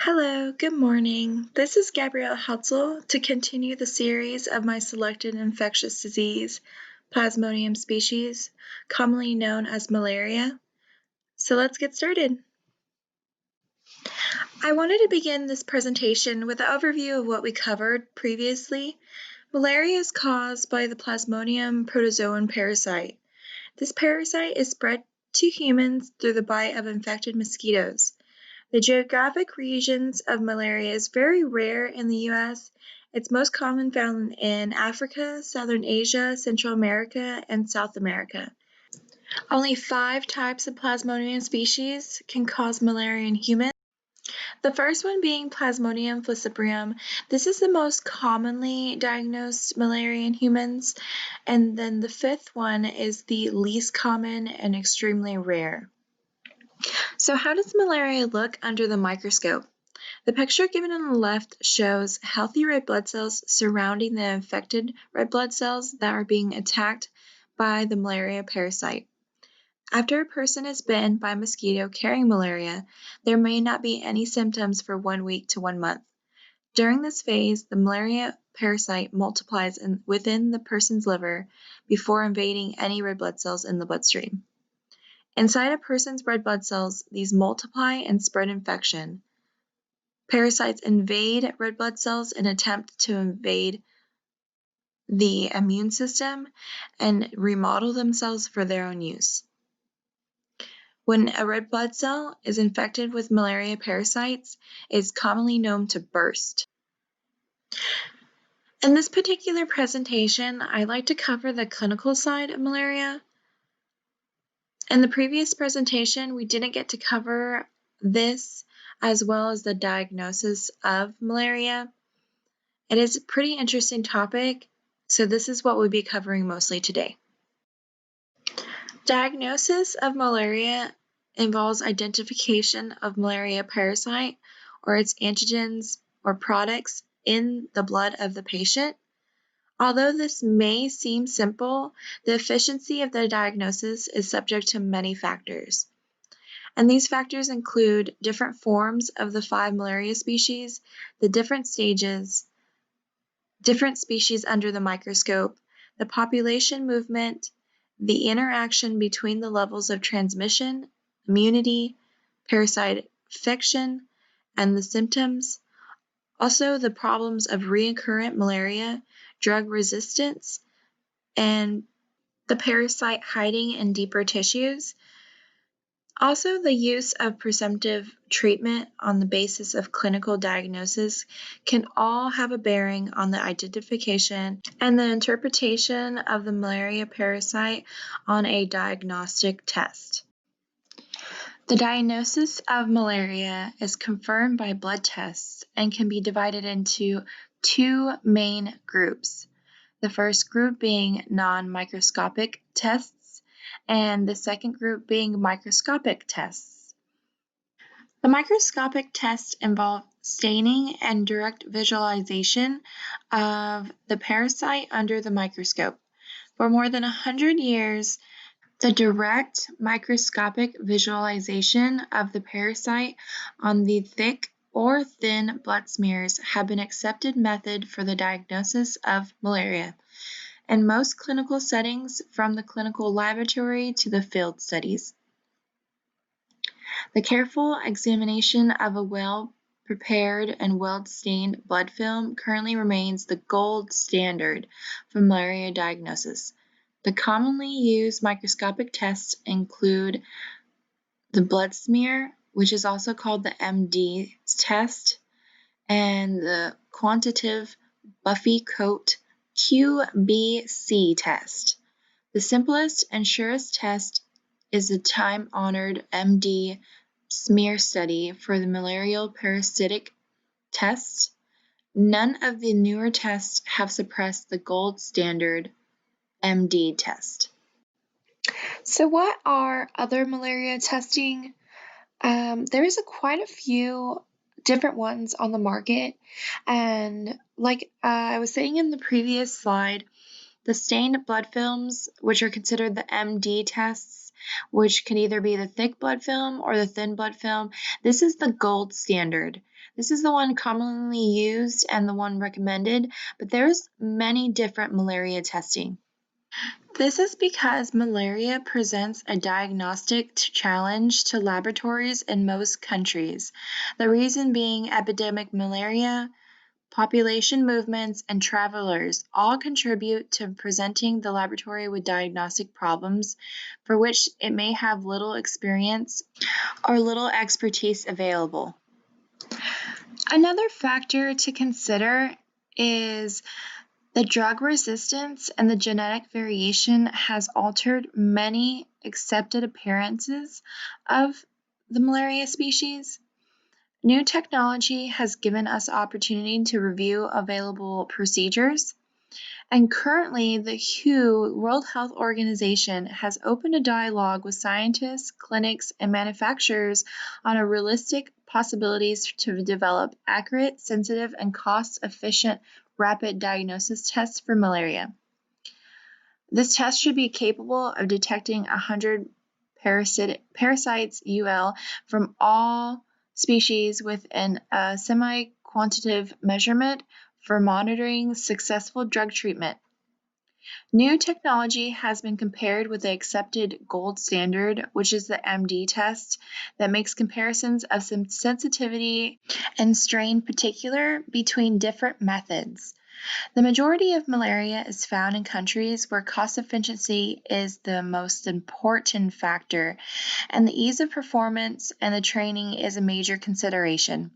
Hello, good morning. This is Gabriella H to continue the series of my selected infectious disease, Plasmodium species, commonly known as malaria. So let's get started. I wanted to begin this presentation with an overview of what we covered previously. Malaria is caused by the Plasmodium protozoan parasite. This parasite is spread to humans through the bite of infected mosquitoes. The geographic regions of malaria is very rare in the U.S. It's most common found in Africa, Southern Asia, Central America, and South America. Only 5 types of Plasmodium species can cause malaria in humans. The first one being Plasmodium falciparum. This is the most commonly diagnosed malaria in humans. And then the 5th one is the least common and extremely rare. So how does malaria look under the microscope? The picture given on the left shows healthy red blood cells surrounding the infected red blood cells that are being attacked by the malaria parasite. After a person is bitten by a mosquito carrying malaria, there may not be any symptoms for 1 week to 1 month. During this phase, the malaria parasite multiplies within the person's liver before invading any red blood cells in the bloodstream. Inside a person's red blood cells, these multiply and spread infection. Parasites invade red blood cells in an attempt to invade the immune system and remodel themselves for their own use. When a red blood cell is infected with malaria parasites, it is commonly known to burst. In this particular presentation, I'd like to cover the clinical side of malaria. In the previous presentation, we didn't get to cover this as well as the diagnosis of malaria. It is a pretty interesting topic, so this is what we'll be covering mostly today. Diagnosis of malaria involves identification of malaria parasite or its antigens or products in the blood of the patient. Although this may seem simple, the efficiency of the diagnosis is subject to many factors. And these factors include different forms of the 5 malaria species, the different stages, different species under the microscope, the population movement, the interaction between the levels of transmission, immunity, parasite infection, and the symptoms. Also, the problems of recurrent malaria, drug resistance, and the parasite hiding in deeper tissues. Also, the use of presumptive treatment on the basis of clinical diagnosis can all have a bearing on the identification and the interpretation of the malaria parasite on a diagnostic test. The diagnosis of malaria is confirmed by blood tests and can be divided into 2 main groups. The first group being non-microscopic tests, and the second group being microscopic tests. The microscopic tests involve staining and direct visualization of the parasite under the microscope. For more than 100 years, the direct microscopic visualization of the parasite on the thick or thin blood smears have been accepted method for the diagnosis of malaria in most clinical settings, from the clinical laboratory to the field studies. The careful examination of a well-prepared and well-stained blood film currently remains the gold standard for malaria diagnosis. The commonly used microscopic tests include the blood smear, which is also called the MD test, and the quantitative Buffy-Coat QBC test. The simplest and surest test is the time-honored MD smear study for the malarial parasitic tests. None of the newer tests have suppressed the gold standard MD test. So what are other malaria testing? There is quite a few different ones on the market, and like I was saying in the previous slide, the stained blood films, which are considered the MD tests, which can either be the thick blood film or the thin blood film. This is the gold standard. This is the one commonly used and the one recommended, but there's many different malaria testing. This is because malaria presents a diagnostic challenge to laboratories in most countries. The reason being epidemic malaria, population movements, and travelers all contribute to presenting the laboratory with diagnostic problems for which it may have little experience or little expertise available. Another factor to consider is the drug resistance and the genetic variation has altered many accepted appearances of the malaria species. New technology has given us opportunity to review available procedures, and currently the WHO, World Health Organization, has opened a dialogue with scientists, clinics, and manufacturers on a realistic possibilities to develop accurate, sensitive, and cost-efficient rapid diagnosis tests for malaria. This test should be capable of detecting 100 parasites UL from all species within a semi-quantitative measurement for monitoring successful drug treatment. New technology has been compared with the accepted gold standard, which is the MD test, that makes comparisons of some sensitivity and strain particular between different methods. The majority of malaria is found in countries where cost efficiency is the most important factor, and the ease of performance and the training is a major consideration.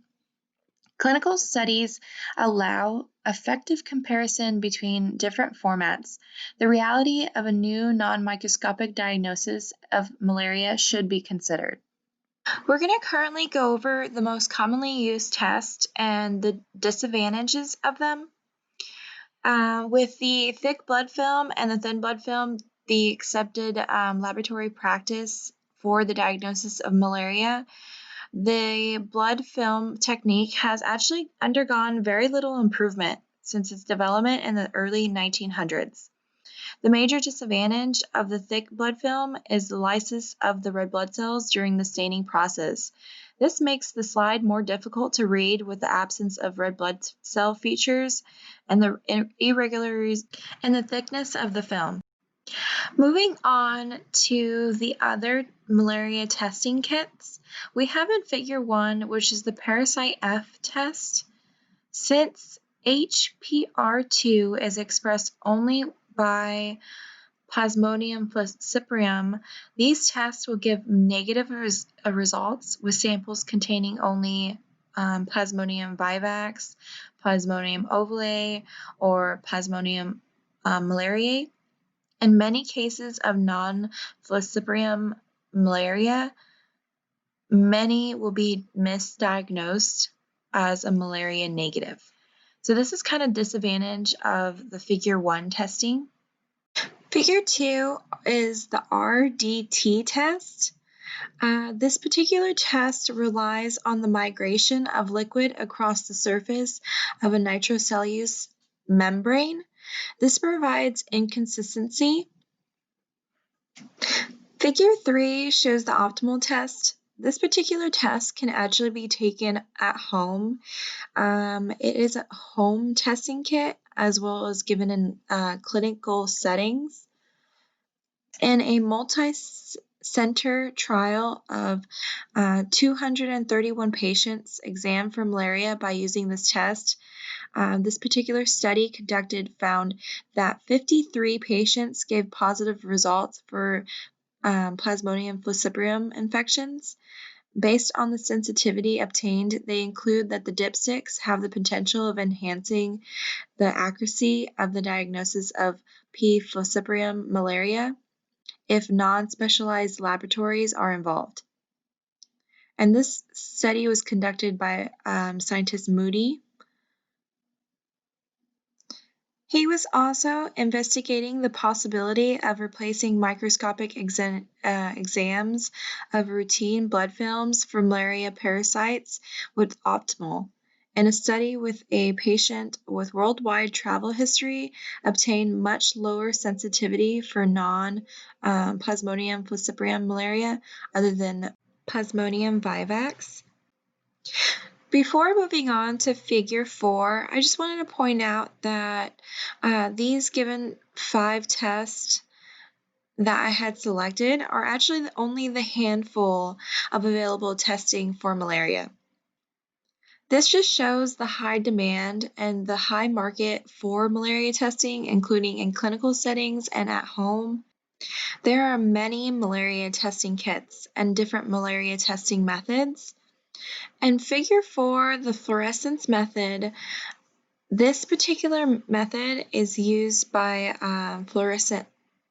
Clinical studies allow effective comparison between different formats. The reality of a new non-microscopic diagnosis of malaria should be considered. We're going to currently go over the most commonly used tests and the disadvantages of them. With the thick blood film and the thin blood film, the accepted laboratory practice for the diagnosis of malaria, the blood film technique has actually undergone very little improvement since its development in the early 1900s. The major disadvantage of the thick blood film is the lysis of the red blood cells during the staining process. This makes the slide more difficult to read with the absence of red blood cell features and the irregularities in the thickness of the film. Moving on to the other malaria testing kits, we have in Figure 1, which is the Parasite F test. Since HPR2 is expressed only by Plasmodium falciparum, these tests will give negative results with samples containing only Plasmodium vivax, Plasmodium ovale, or Plasmodium malariae. In many cases of non-falciparum malaria, many will be misdiagnosed as a malaria negative. So this is kind of disadvantage of the Figure 1 testing. Figure 2 is the RDT test. This particular test relies on the migration of liquid across the surface of a nitrocellulose membrane. This provides inconsistency. Figure 3 shows the optimal test. This particular test can actually be taken at home. It is a home testing kit as well as given in clinical settings. In a multi-center trial of 231 patients examined for malaria by using this test, this particular study conducted found that 53 patients gave positive results for Plasmodium falciparum infections. Based on the sensitivity obtained, they include that the dipsticks have the potential of enhancing the accuracy of the diagnosis of P. falciparum malaria if non-specialized laboratories are involved. And this study was conducted by scientist Moody. He was also investigating the possibility of replacing microscopic exams of routine blood films for malaria parasites with optimal In a study with a patient with worldwide travel history, obtained much lower sensitivity for non-Plasmodium falciparum malaria other than Plasmodium vivax. Before moving on to figure 4, I just wanted to point out that these given 5 tests that I had selected are actually only the handful of available testing for malaria. This just shows the high demand and the high market for malaria testing, including in clinical settings and at home. There are many malaria testing kits and different malaria testing methods. And figure 4, the fluorescence method, this particular method is used by fluorescent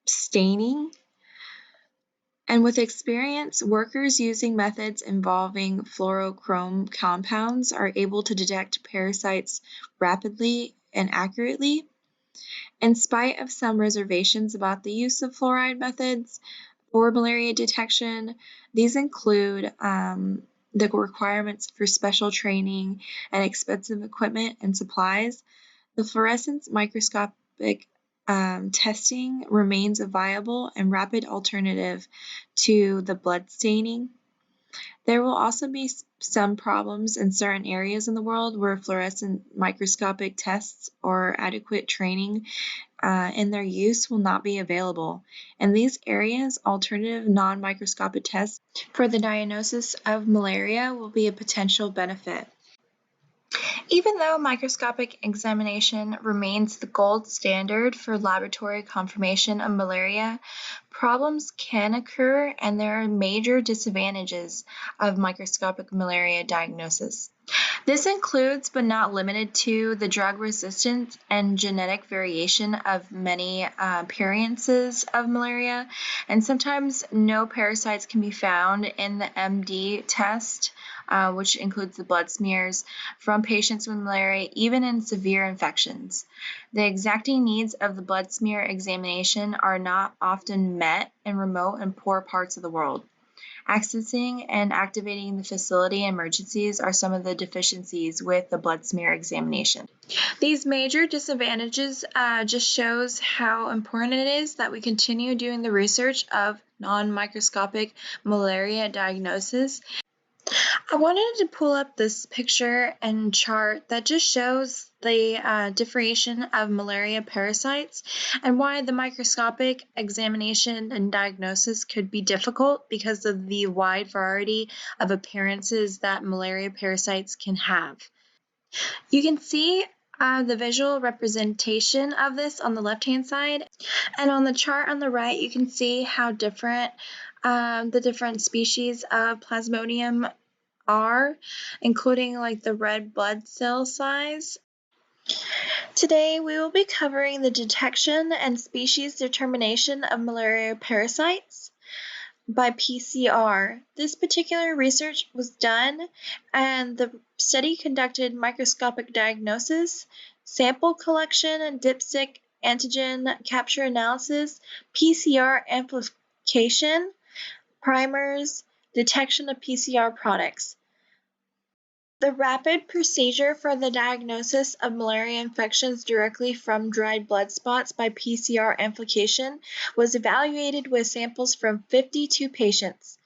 staining. And with experience, workers using methods involving fluorochrome compounds are able to detect parasites rapidly and accurately. In spite of some reservations about the use of fluoride methods for malaria detection, these include the requirements for special training and expensive equipment and supplies. The fluorescence microscopic testing remains a viable and rapid alternative to the blood staining. There will also be some problems in certain areas in the world where fluorescent microscopic tests or adequate training in their use will not be available. In these areas, alternative non-microscopic tests for the diagnosis of malaria will be a potential benefit. Even though microscopic examination remains the gold standard for laboratory confirmation of malaria, problems can occur and there are major disadvantages of microscopic malaria diagnosis. This includes, but not limited to, the drug resistance and genetic variation of many appearances of malaria, and sometimes no parasites can be found in the MD test, which includes the blood smears from patients with malaria, even in severe infections. The exacting needs of the blood smear examination are not often met in remote and poor parts of the world. Accessing and activating the facility in emergencies are some of the deficiencies with the blood smear examination. These major disadvantages just shows how important it is that we continue doing the research of non-microscopic malaria diagnosis. I wanted to pull up this picture and chart that just shows the differentiation of malaria parasites and why the microscopic examination and diagnosis could be difficult because of the wide variety of appearances that malaria parasites can have. You can see the visual representation of this on the left-hand side, and on the chart on the right you can see how different the different species of Plasmodium are, including like the red blood cell size. Today we will be covering the detection and species determination of malaria parasites by PCR. This particular research was done and the study conducted microscopic diagnosis, sample collection and dipstick antigen capture analysis, PCR amplification, primers, detection of PCR products. The rapid procedure for the diagnosis of malaria infections directly from dried blood spots by PCR amplification was evaluated with samples from 52 patients.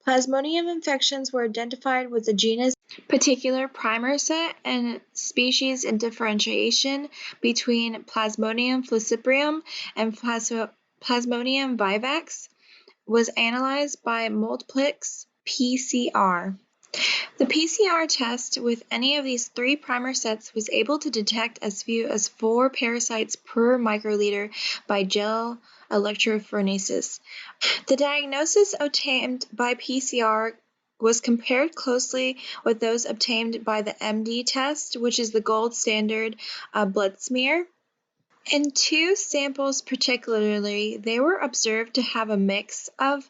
Plasmodium infections were identified with the genus particular primer set and species in differentiation between Plasmodium falciparum and Plasmodium vivax was analyzed by multiplex PCR. The PCR test with any of these 3 primer sets was able to detect as few as 4 parasites per microliter by gel electrophoresis. The diagnosis obtained by PCR was compared closely with those obtained by the MD test, which is the gold standard blood smear. In 2 samples particularly, they were observed to have a mix of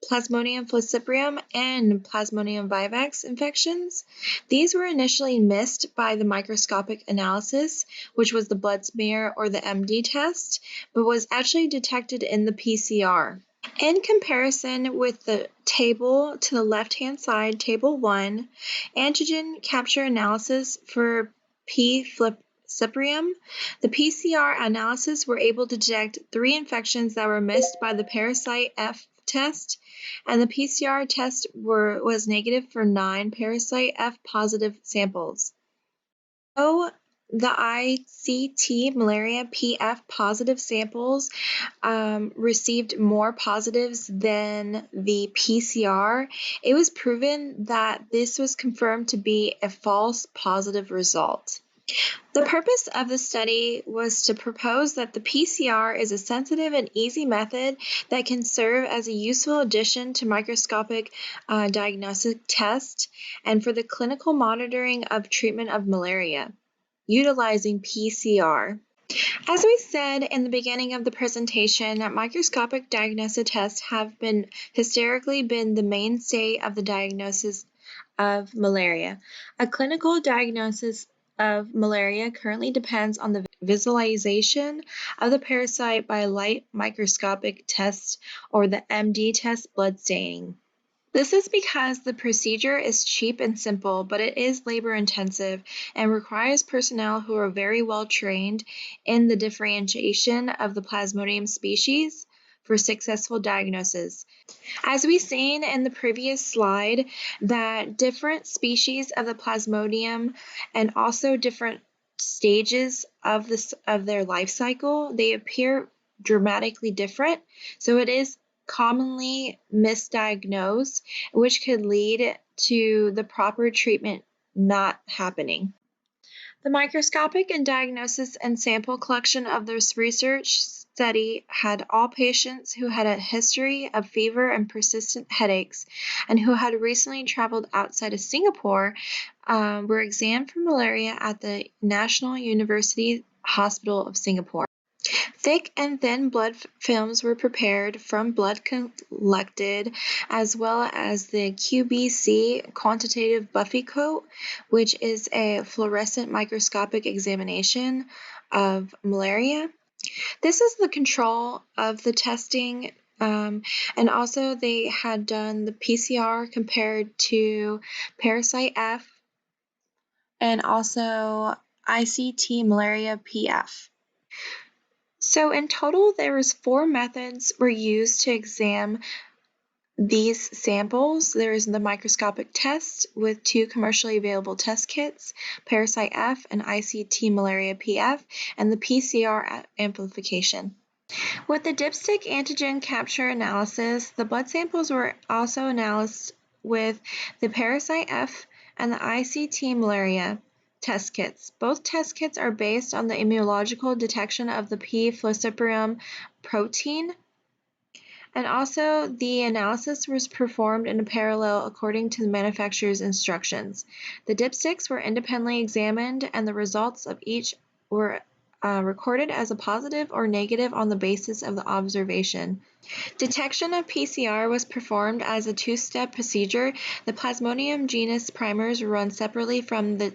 Plasmodium falciparum and Plasmodium vivax infections. These were initially missed by the microscopic analysis, which was the blood smear or the MD test, but was actually detected in the PCR. In comparison with the table to the left-hand side, Table 1, antigen capture analysis for P. falciparum, the PCR analysis were able to detect 3 infections that were missed by the parasite F test, and the PCR test was negative for 9 parasite F positive samples. So the ICT malaria PF positive samples received more positives than the PCR. It was proven that this was confirmed to be a false positive result. The purpose of the study was to propose that the PCR is a sensitive and easy method that can serve as a useful addition to microscopic diagnostic tests and for the clinical monitoring of treatment of malaria, utilizing PCR. As we said in the beginning of the presentation, that microscopic diagnostic tests have historically been the mainstay of the diagnosis of malaria. A clinical diagnosis of malaria currently depends on the visualization of the parasite by light microscopic test or the MD test blood staining. This is because the procedure is cheap and simple, but it is labor intensive and requires personnel who are very well trained in the differentiation of the Plasmodium species for successful diagnosis. As we've seen in the previous slide, that different species of the Plasmodium and also different stages of their life cycle, they appear dramatically different. So it is commonly misdiagnosed, which could lead to the proper treatment not happening. The microscopic and diagnosis and sample collection of this research study had all patients who had a history of fever and persistent headaches and who had recently traveled outside of Singapore were examined for malaria at the National University Hospital of Singapore. Thick and thin blood films were prepared from blood collected, as well as the QBC quantitative Buffy coat, which is a fluorescent microscopic examination of malaria. This is the control of the testing, and also they had done the PCR compared to parasite F and also ICT malaria PF. So in total, there was 4 methods were used to examine these samples. There is the microscopic test with 2 commercially available test kits, Parasite F and ICT Malaria PF, and the PCR amplification. With the dipstick antigen capture analysis, the blood samples were also analyzed with the Parasite F and the ICT Malaria test kits. Both test kits are based on the immunological detection of the P. falciparum protein, and also the analysis was performed in a parallel according to the manufacturer's instructions. The dipsticks were independently examined, and the results of each were recorded as a positive or negative on the basis of the observation. Detection of PCR was performed as a 2-step procedure. The Plasmodium genus primers were run separately from the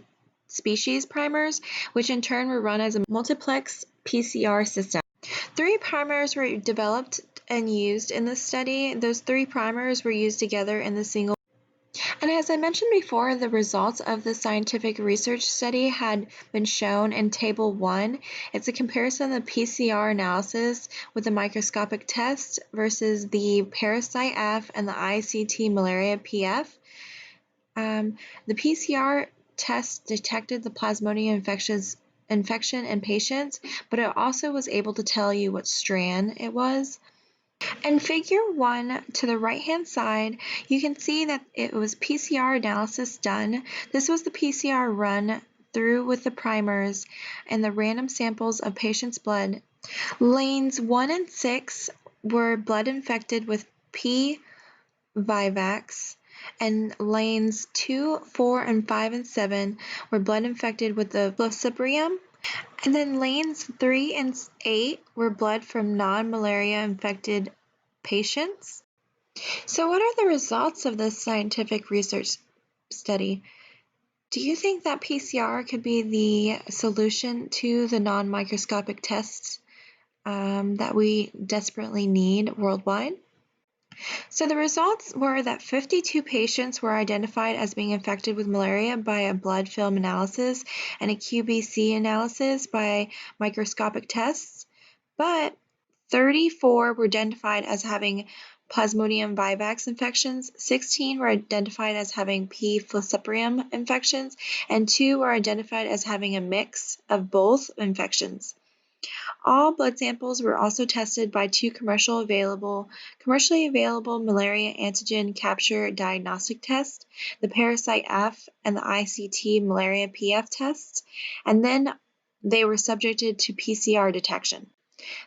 species primers, which in turn were run as a multiplex PCR system. 3 primers were developed and used in this study. Those 3 primers were used together in the single. And as I mentioned before, the results of the scientific research study had been shown in Table 1. It's a comparison of the PCR analysis with the microscopic test versus the Parasite F and the ICT Malaria PF. The PCR test detected the Plasmodium infection in patients, but it also was able to tell you what strand it was. In Figure 1 to the right-hand side, you can see that it was PCR analysis done. This was the PCR run through with the primers and the random samples of patients' blood. Lanes 1 and 6 were blood infected with P. vivax, and lanes 2, 4, and 5, and 7 were blood infected with the falciparum. And then lanes 3 and 8 were blood from non-malaria infected patients. So what are the results of this scientific research study? Do you think that PCR could be the solution to the non-microscopic tests that we desperately need worldwide? So the results were that 52 patients were identified as being infected with malaria by a blood film analysis and a QBC analysis by microscopic tests, but 34 were identified as having Plasmodium vivax infections, 16 were identified as having P. falciparum infections, and 2 were identified as having a mix of both infections. All blood samples were also tested by two commercially available malaria antigen capture diagnostic tests, the Parasite F and the ICT Malaria PF tests, and then they were subjected to PCR detection.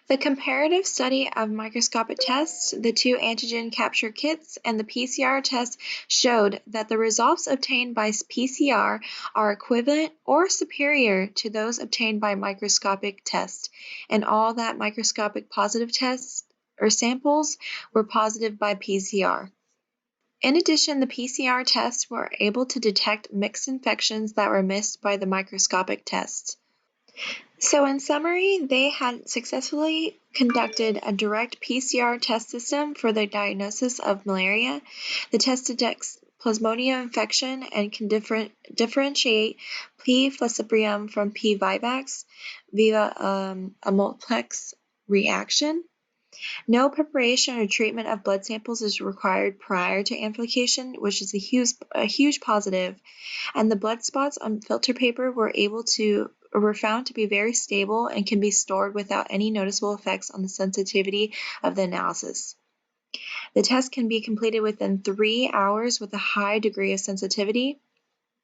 The comparative study of microscopic tests, the two antigen capture kits, and the PCR test showed that the results obtained by PCR are equivalent or superior to those obtained by microscopic tests, and all that microscopic positive tests or samples were positive by PCR. In addition, the PCR tests were able to detect mixed infections that were missed by the microscopic tests. So in summary, they had successfully conducted a direct PCR test system for the diagnosis of malaria. The test detects Plasmodium infection and can differentiate P. falciparum from P. vivax via a multiplex reaction. No preparation or treatment of blood samples is required prior to amplification, which is a huge positive. And the blood spots on filter paper were found to be very stable and can be stored without any noticeable effects on the sensitivity of the analysis. The test can be completed within 3 hours with a high degree of sensitivity.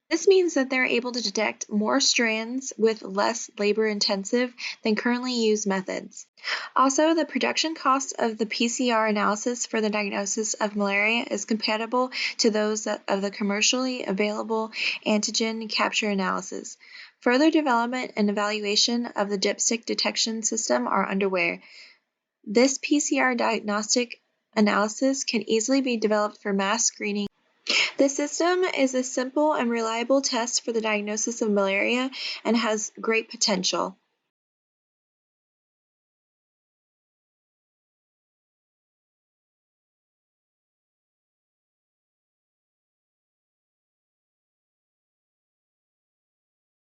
This means that they're able to detect more strands with less labor-intensive than currently used methods. Also, the production cost of the PCR analysis for the diagnosis of malaria is compatible to those of the commercially available antigen capture analysis. Further development and evaluation of the dipstick detection system are underway. This PCR diagnostic analysis can easily be developed for mass screening. The system is a simple and reliable test for the diagnosis of malaria and has great potential.